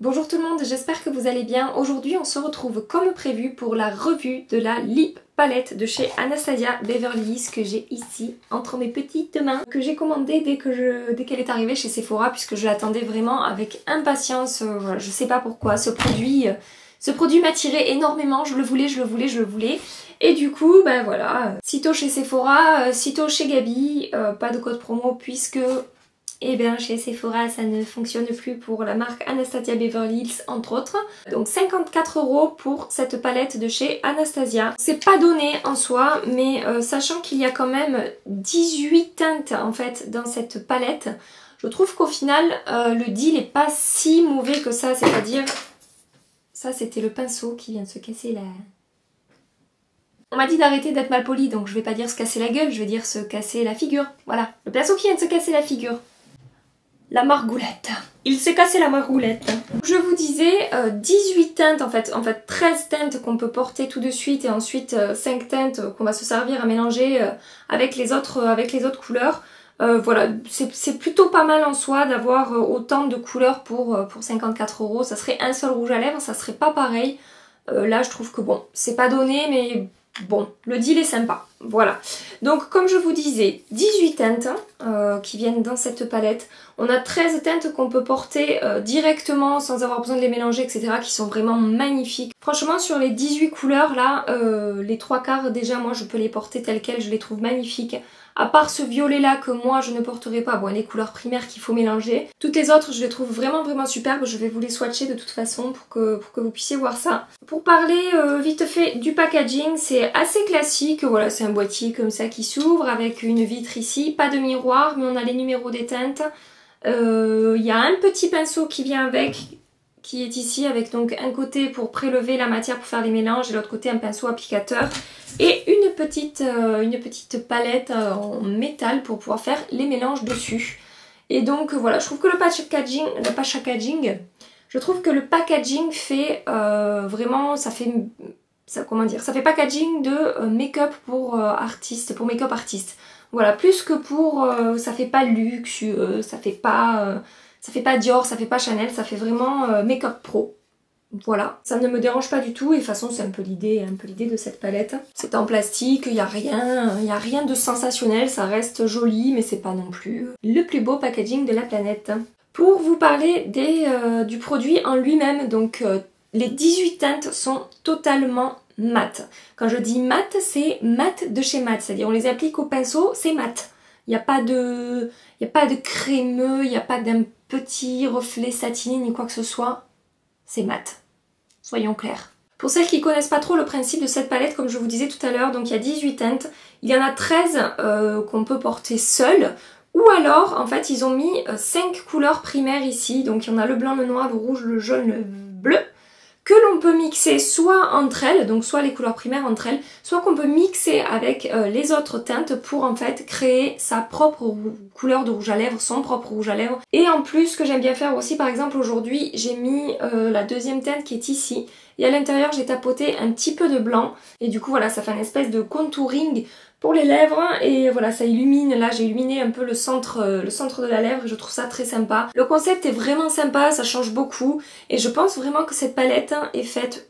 Bonjour tout le monde, j'espère que vous allez bien. Aujourd'hui on se retrouve comme prévu pour la revue de la lip palette de chez Anastasia Beverly Hills que j'ai ici entre mes petites mains, que j'ai commandée dès qu'elle est arrivée chez Sephora puisque je l'attendais vraiment avec impatience. Voilà, je sais pas pourquoi, ce produit m'attirait énormément, je le voulais. Et du coup, ben voilà, sitôt chez Sephora, sitôt chez Gabi, pas de code promo puisque... Et bien chez Sephora ça ne fonctionne plus pour la marque Anastasia Beverly Hills entre autres. Donc 54 € pour cette palette de chez Anastasia. C'est pas donné en soi mais sachant qu'il y a quand même 18 teintes en fait dans cette palette, je trouve qu'au final le deal est pas si mauvais que ça, c'est-à-dire... Ça c'était le pinceau qui vient de se casser la... On m'a dit d'arrêter d'être mal poli donc je vais pas dire se casser la gueule, je vais dire se casser la figure. Voilà, le pinceau qui vient de se casser la figure. La margoulette. Il s'est cassé la margoulette. Je vous disais 18 teintes en fait 13 teintes qu'on peut porter tout de suite et ensuite 5 teintes qu'on va se servir à mélanger avec les autres couleurs. Voilà, c'est plutôt pas mal en soi d'avoir autant de couleurs pour 54 €. Ça serait un seul rouge à lèvres, ça serait pas pareil. Là je trouve que bon, c'est pas donné mais... Bon, le deal est sympa, voilà. Donc comme je vous disais, 18 teintes qui viennent dans cette palette. On a 13 teintes qu'on peut porter directement sans avoir besoin de les mélanger, etc. qui sont vraiment magnifiques. Franchement sur les 18 couleurs là, les 3/4 déjà moi je peux les porter telles quelles, je les trouve magnifiques. À part ce violet là que moi je ne porterai pas, bon les couleurs primaires qu'il faut mélanger. Toutes les autres je les trouve vraiment superbes, je vais vous les swatcher de toute façon pour que vous puissiez voir ça. Pour parler vite fait du packaging, c'est assez classique, voilà c'est un boîtier comme ça qui s'ouvre avec une vitre ici, pas de miroir mais on a les numéros des teintes. Il y a un petit pinceau qui vient avec, qui est ici avec donc un côté pour prélever la matière pour faire les mélanges et l'autre côté un pinceau applicateur et une petite palette en métal pour pouvoir faire les mélanges dessus. Et donc voilà, je trouve que le packaging fait vraiment, ça fait packaging de make-up pour artistes, pour make-up artistes. Voilà, plus que pour, ça fait pas luxueux, ça fait pas Dior, ça fait pas Chanel, ça fait vraiment make-up pro. Voilà, ça ne me dérange pas du tout et de toute façon c'est un peu l'idée de cette palette. C'est en plastique, il n'y a rien de sensationnel, ça reste joli mais c'est pas non plus le plus beau packaging de la planète. Pour vous parler du produit en lui-même, donc les 18 teintes sont totalement mat. Quand je dis mat, c'est mat de chez mat, c'est-à-dire on les applique au pinceau, c'est mat. Il n'y a pas de crémeux, il n'y a pas d'un petit reflet satiné ni quoi que ce soit. C'est mat. Soyons clairs. Pour celles qui connaissent pas trop le principe de cette palette, comme je vous disais tout à l'heure, donc il y a 18 teintes. Il y en a 13 qu'on peut porter seul. Ou alors, en fait, ils ont mis 5 couleurs primaires ici. Donc il y en a le blanc, le noir, le rouge, le jaune, le bleu. Que l'on peut mixer soit entre elles, donc soit les couleurs primaires entre elles, soit qu'on peut mixer avec les autres teintes pour en fait créer sa propre couleur de rouge à lèvres, son propre rouge à lèvres. Et en plus, ce que j'aime bien faire aussi, par exemple aujourd'hui, j'ai mis la deuxième teinte qui est ici. Et à l'intérieur, j'ai tapoté un petit peu de blanc. Et du coup, voilà, ça fait une espèce de contouring pour les lèvres. Et voilà, ça illumine. Là, j'ai illuminé un peu le centre de la lèvre. Et je trouve ça très sympa. Le concept est vraiment sympa, ça change beaucoup. Et je pense vraiment que cette palette est faite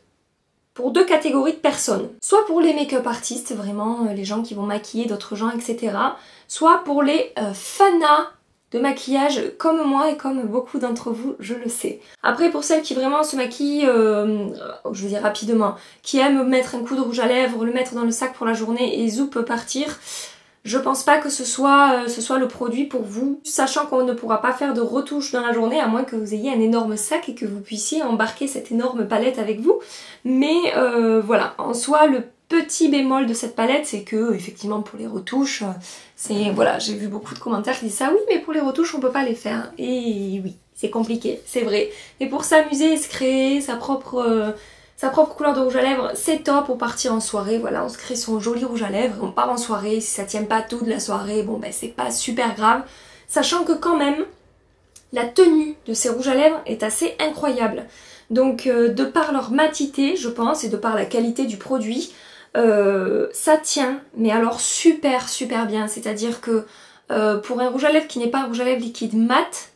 pour deux catégories de personnes. Soit pour les make-up artistes, vraiment les gens qui vont maquiller d'autres gens, etc. Soit pour les fanas de maquillage comme moi et comme beaucoup d'entre vous, je le sais. Après pour celles qui vraiment se maquillent, je veux dire rapidement, qui aiment mettre un coup de rouge à lèvres, le mettre dans le sac pour la journée et zoup partir, je pense pas que ce soit le produit pour vous, sachant qu'on ne pourra pas faire de retouches dans la journée à moins que vous ayez un énorme sac et que vous puissiez embarquer cette énorme palette avec vous. Mais voilà, en soi le petit bémol de cette palette, c'est que effectivement pour les retouches, voilà, j'ai vu beaucoup de commentaires qui disent ça, oui mais pour les retouches on peut pas les faire. Et oui, c'est compliqué, c'est vrai. Et pour s'amuser et se créer sa propre couleur de rouge à lèvres, c'est top pour partir en soirée. Voilà, on se crée son joli rouge à lèvres, on part en soirée, si ça tient pas toute la soirée, bon ben c'est pas super grave. Sachant que quand même, la tenue de ces rouges à lèvres est assez incroyable. Donc de par leur matité, je pense, et de par la qualité du produit, ça tient, mais alors super bien. C'est-à-dire que pour un rouge à lèvres qui n'est pas un rouge à lèvres liquide mat,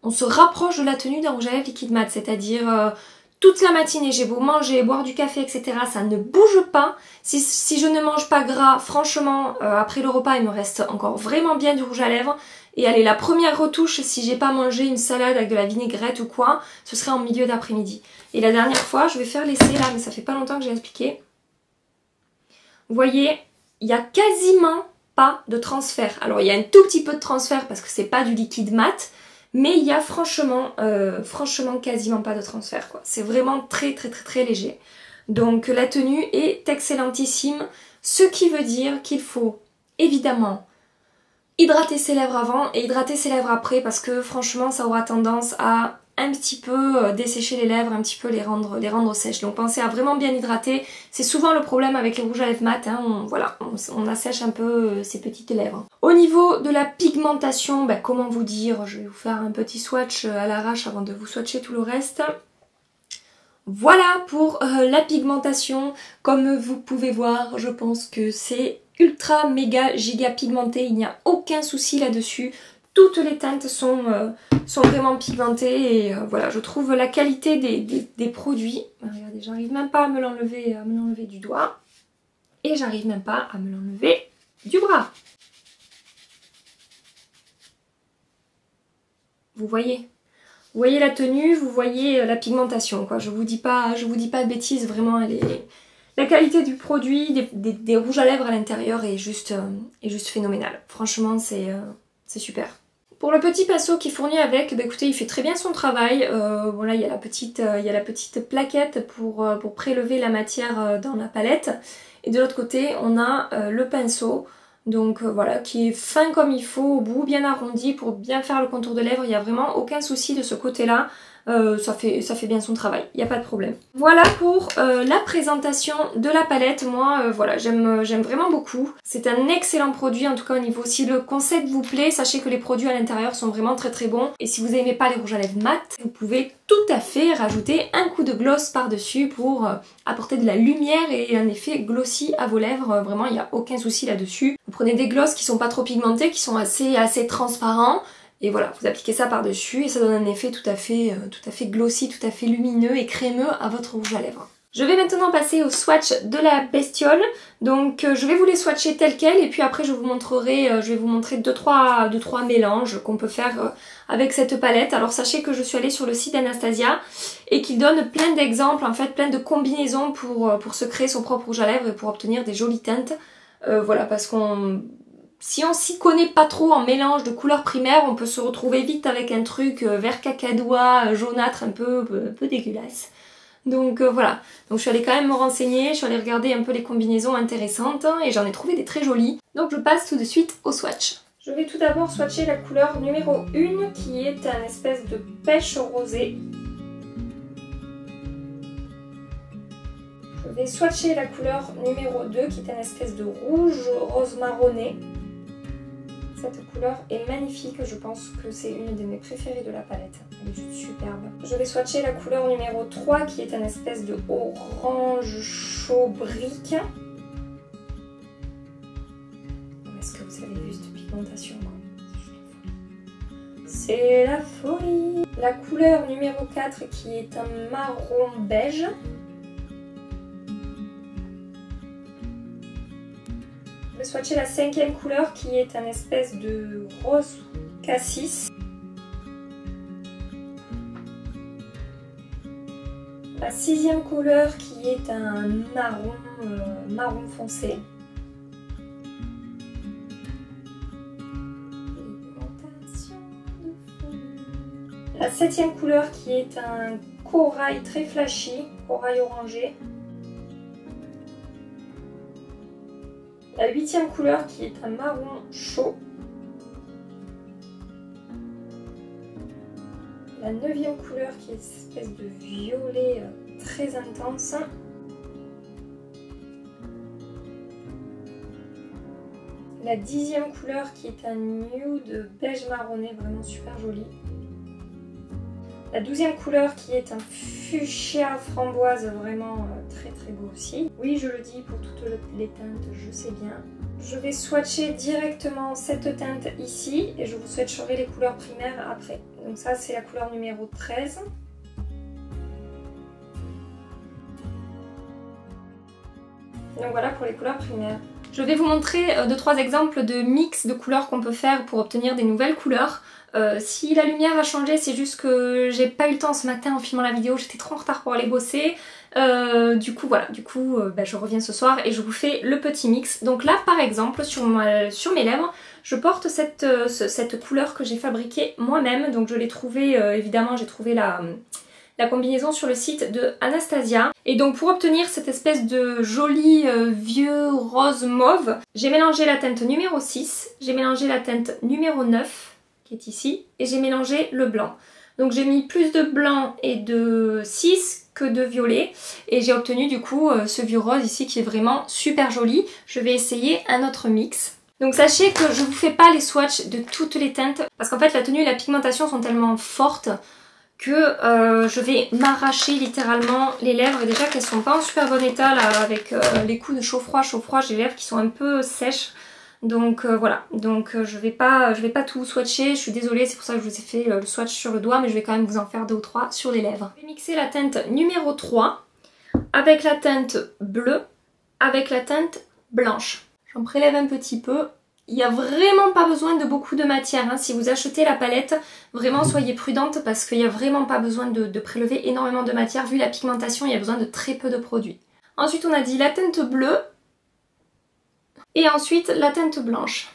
on se rapproche de la tenue d'un rouge à lèvres liquide mat, c'est-à-dire toute la matinée, j'ai beau manger, boire du café, etc. Ça ne bouge pas. Si je ne mange pas gras, franchement, après le repas, il me reste encore vraiment bien du rouge à lèvres. Et allez, la première retouche, si j'ai pas mangé une salade avec de la vinaigrette ou quoi, ce serait en milieu d'après-midi. Et la dernière fois, je vais faire l'essai là, mais ça fait pas longtemps que j'ai expliqué. Vous voyez, il n'y a quasiment pas de transfert. Alors, il y a un tout petit peu de transfert parce que c'est pas du liquide mat. Mais il y a franchement quasiment pas de transfert quoi. C'est vraiment très léger. Donc la tenue est excellentissime. Ce qui veut dire qu'il faut évidemment hydrater ses lèvres avant et hydrater ses lèvres après parce que franchement ça aura tendance à un petit peu dessécher les lèvres, un petit peu les rendre sèches. Donc pensez à vraiment bien hydrater. C'est souvent le problème avec les rouges à lèvres mat, hein. On assèche un peu ces petites lèvres. Au niveau de la pigmentation, comment vous dire, je vais vous faire un petit swatch à l'arrache avant de vous swatcher tout le reste. Voilà pour la pigmentation. Comme vous pouvez voir, je pense que c'est ultra méga giga pigmenté. Il n'y a aucun souci là-dessus. Toutes les teintes sont vraiment pigmentées et voilà, je trouve la qualité des produits. Regardez, j'arrive même pas à me l'enlever du doigt et j'arrive même pas à me l'enlever du bras. Vous voyez la tenue, vous voyez la pigmentation quoi. Je vous dis pas de bêtises, vraiment la qualité du produit, des rouges à lèvres à l'intérieur est juste phénoménale. Franchement c'est super. Pour le petit pinceau qui est fourni avec, écoutez, il fait très bien son travail. Voilà, il y a la petite plaquette pour prélever la matière dans la palette. Et de l'autre côté, on a le pinceau. Donc voilà, qui est fin comme il faut, au bout, bien arrondi pour bien faire le contour de lèvres. Il n'y a vraiment aucun souci de ce côté-là. Ça fait bien son travail, il n'y a pas de problème. Voilà pour la présentation de la palette. Moi, voilà, j'aime vraiment beaucoup. C'est un excellent produit, en tout cas au niveau, si le concept vous plaît, sachez que les produits à l'intérieur sont vraiment très bons. Et si vous n'aimez pas les rouges à lèvres mat, vous pouvez tout à fait rajouter un coup de gloss par-dessus pour apporter de la lumière et un effet glossy à vos lèvres. Vraiment, il n'y a aucun souci là-dessus. Vous prenez des glosses qui sont pas trop pigmentés, qui sont assez transparents. Et voilà, vous appliquez ça par-dessus et ça donne un effet tout à fait glossy, tout à fait lumineux et crémeux à votre rouge à lèvres. Je vais maintenant passer au swatch de la bestiole. Donc je vais vous les swatcher tels quels et puis après je vais vous montrer 2-3 mélanges qu'on peut faire avec cette palette. Alors sachez que je suis allée sur le site d'Anastasia et qu'il donne plein d'exemples, en fait plein de combinaisons pour se créer son propre rouge à lèvres et pour obtenir des jolies teintes. Voilà, parce si on s'y connaît pas trop en mélange de couleurs primaires, on peut se retrouver vite avec un truc vert cacadois, jaunâtre, un peu dégueulasse. Donc voilà, donc je suis allée quand même me renseigner, je suis allée regarder un peu les combinaisons intéressantes et j'en ai trouvé des très jolies. Donc je passe tout de suite au swatch. Je vais tout d'abord swatcher la couleur numéro 1 qui est un espèce de pêche rosée. Je vais swatcher la couleur numéro 2 qui est un espèce de rouge rose marronné. Cette couleur est magnifique, je pense que c'est une de mes préférées de la palette. Elle est juste superbe. Je vais swatcher la couleur numéro 3 qui est un espèce de orange chaud brique. Est-ce que vous avez vu cette pigmentation? C'est la folie! La couleur numéro 4 qui est un marron beige. Je vais swatcher la 5e couleur qui est un espèce de rose cassis. La 6e couleur qui est un marron foncé. La 7e couleur qui est un corail très flashy, corail orangé. La 8e couleur qui est un marron chaud. La 9e couleur qui est une espèce de violet très intense. La 10e couleur qui est un nude beige marronné, vraiment super joli. La 12e couleur qui est un fuchsia framboise, vraiment très beau aussi. Oui, je le dis pour toutes les teintes, je sais bien. Je vais swatcher directement cette teinte ici et je vous swatcherai les couleurs primaires après. Donc ça c'est la couleur numéro 13. Donc voilà pour les couleurs primaires. Je vais vous montrer 2-3 exemples de mix de couleurs qu'on peut faire pour obtenir des nouvelles couleurs. Si la lumière a changé, c'est juste que j'ai pas eu le temps ce matin en filmant la vidéo, j'étais trop en retard pour aller bosser. Du coup voilà, je reviens ce soir et je vous fais le petit mix. Donc là par exemple sur mes lèvres, je porte cette couleur que j'ai fabriquée moi-même. Donc je l'ai trouvée, évidemment j'ai trouvé la combinaison sur le site de Anastasia. Et donc pour obtenir cette espèce de joli vieux rose mauve, j'ai mélangé la teinte numéro 6, j'ai mélangé la teinte numéro 9 qui est ici, et j'ai mélangé le blanc. Donc j'ai mis plus de blanc et de 6 que de violet, et j'ai obtenu du coup ce vieux rose ici qui est vraiment super joli. Je vais essayer un autre mix. Donc sachez que je ne vous fais pas les swatchs de toutes les teintes, parce qu'en fait la tenue et la pigmentation sont tellement fortes que je vais m'arracher littéralement les lèvres. Déjà qu'elles sont pas en super bon état là, avec les coups de chaud-froid, j'ai les lèvres qui sont un peu sèches. Donc voilà, donc je vais pas tout swatcher, je suis désolée, c'est pour ça que je vous ai fait le swatch sur le doigt, mais je vais quand même vous en faire 2 ou 3 sur les lèvres. Je vais mixer la teinte numéro 3 avec la teinte bleue, avec la teinte blanche. J'en prélève un petit peu. Il n'y a vraiment pas besoin de beaucoup de matière, hein. Si vous achetez la palette, vraiment soyez prudente parce qu'il n'y a vraiment pas besoin de prélever énormément de matière. Vu la pigmentation, il y a besoin de très peu de produits. Ensuite on a dit la teinte bleue et ensuite la teinte blanche.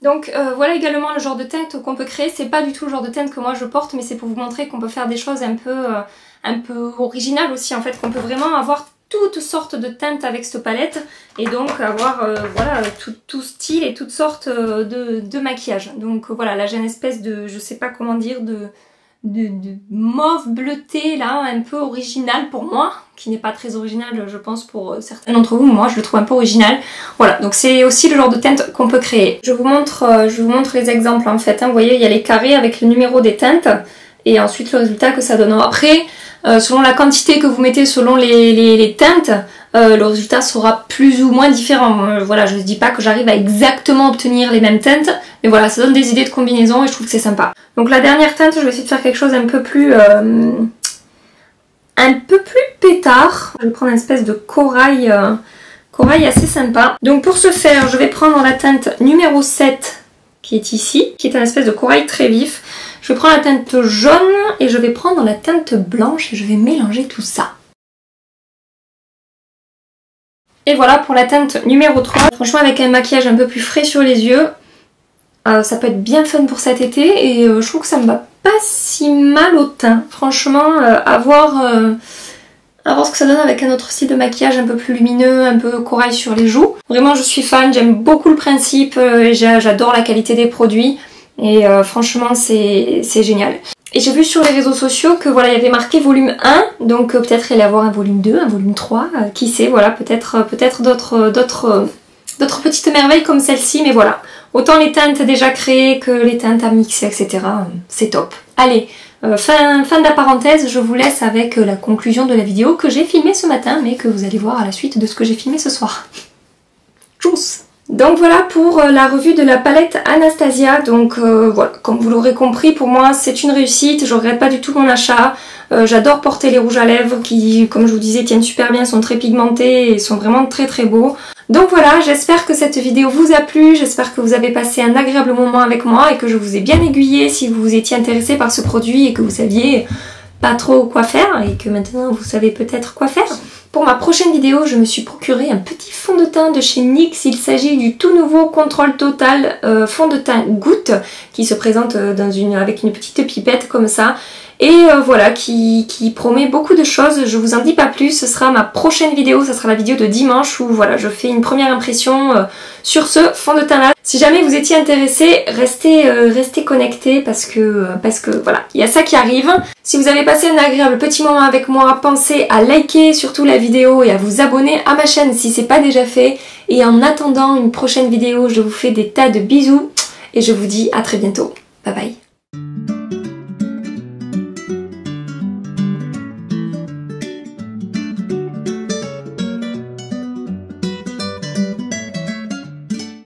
Donc voilà également le genre de teinte qu'on peut créer. C'est pas du tout le genre de teinte que moi je porte, mais c'est pour vous montrer qu'on peut faire des choses un peu originales aussi en fait, qu'on peut vraiment avoir toutes sortes de teintes avec cette palette et donc avoir voilà tout style et toutes sortes de maquillage. Donc voilà, là j'ai une espèce de, je sais pas comment dire, de mauve bleuté là, un peu original pour moi, qui n'est pas très original je pense pour certains d'entre vous, moi je le trouve un peu original. Voilà, donc c'est aussi le genre de teinte qu'on peut créer. Je vous montre les exemples en fait, hein. Vous voyez il y a les carrés avec le numéro des teintes et ensuite le résultat que ça donne. Après, selon la quantité que vous mettez, selon les teintes, le résultat sera plus ou moins différent. Voilà, je ne dis pas que j'arrive à exactement obtenir les mêmes teintes, mais voilà, ça donne des idées de combinaison et je trouve que c'est sympa. Donc la dernière teinte, je vais essayer de faire quelque chose un peu plus pétard. Je vais prendre une espèce de corail assez sympa. Donc pour ce faire, je vais prendre la teinte numéro 7 qui est ici, qui est un espèce de corail très vif. Je vais prendre la teinte jaune et je vais prendre la teinte blanche et je vais mélanger tout ça. Et voilà pour la teinte numéro 3. Franchement avec un maquillage un peu plus frais sur les yeux, ça peut être bien fun pour cet été et je trouve que ça me va pas si mal au teint. Franchement, à voir ce que ça donne avec un autre style de maquillage un peu plus lumineux, un peu corail sur les joues. Vraiment je suis fan, j'aime beaucoup le principe, j'adore la qualité des produits et franchement c'est génial. Et j'ai vu sur les réseaux sociaux que voilà, il y avait marqué volume 1, donc peut-être il allait y avoir un volume 2, un volume 3, qui sait, voilà, peut-être d'autres petites merveilles comme celle-ci, mais voilà. Autant les teintes déjà créées que les teintes à mixer, etc. C'est top. Allez, fin de la parenthèse, je vous laisse avec la conclusion de la vidéo que j'ai filmée ce matin, mais que vous allez voir à la suite de ce que j'ai filmé ce soir. Tchuss! Donc voilà pour la revue de la palette Anastasia. Donc voilà, comme vous l'aurez compris, pour moi c'est une réussite, je regrette pas du tout mon achat. J'adore porter les rouges à lèvres qui, comme je vous disais, tiennent super bien, sont très pigmentés et sont vraiment très très beaux. Donc voilà, j'espère que cette vidéo vous a plu, j'espère que vous avez passé un agréable moment avec moi et que je vous ai bien aiguillé si vous étiez intéressé par ce produit et que vous saviez pas trop quoi faire et que maintenant vous savez peut-être quoi faire. Pour ma prochaine vidéo, je me suis procuré un petit fond de teint de chez NYX. Il s'agit du tout nouveau Contrôle Total fond de teint goutte qui se présente avec une petite pipette comme ça. Et voilà, qui promet beaucoup de choses. Je vous en dis pas plus, ce sera ma prochaine vidéo, ça sera la vidéo de dimanche où voilà, je fais une première impression sur ce fond de teint là. Si jamais vous étiez intéressé, restez connectés parce que voilà, il y a ça qui arrive. Si vous avez passé un agréable petit moment avec moi, pensez à liker surtout la vidéo et à vous abonner à ma chaîne si c'est pas déjà fait. Et en attendant une prochaine vidéo, je vous fais des tas de bisous et je vous dis à très bientôt. Bye bye.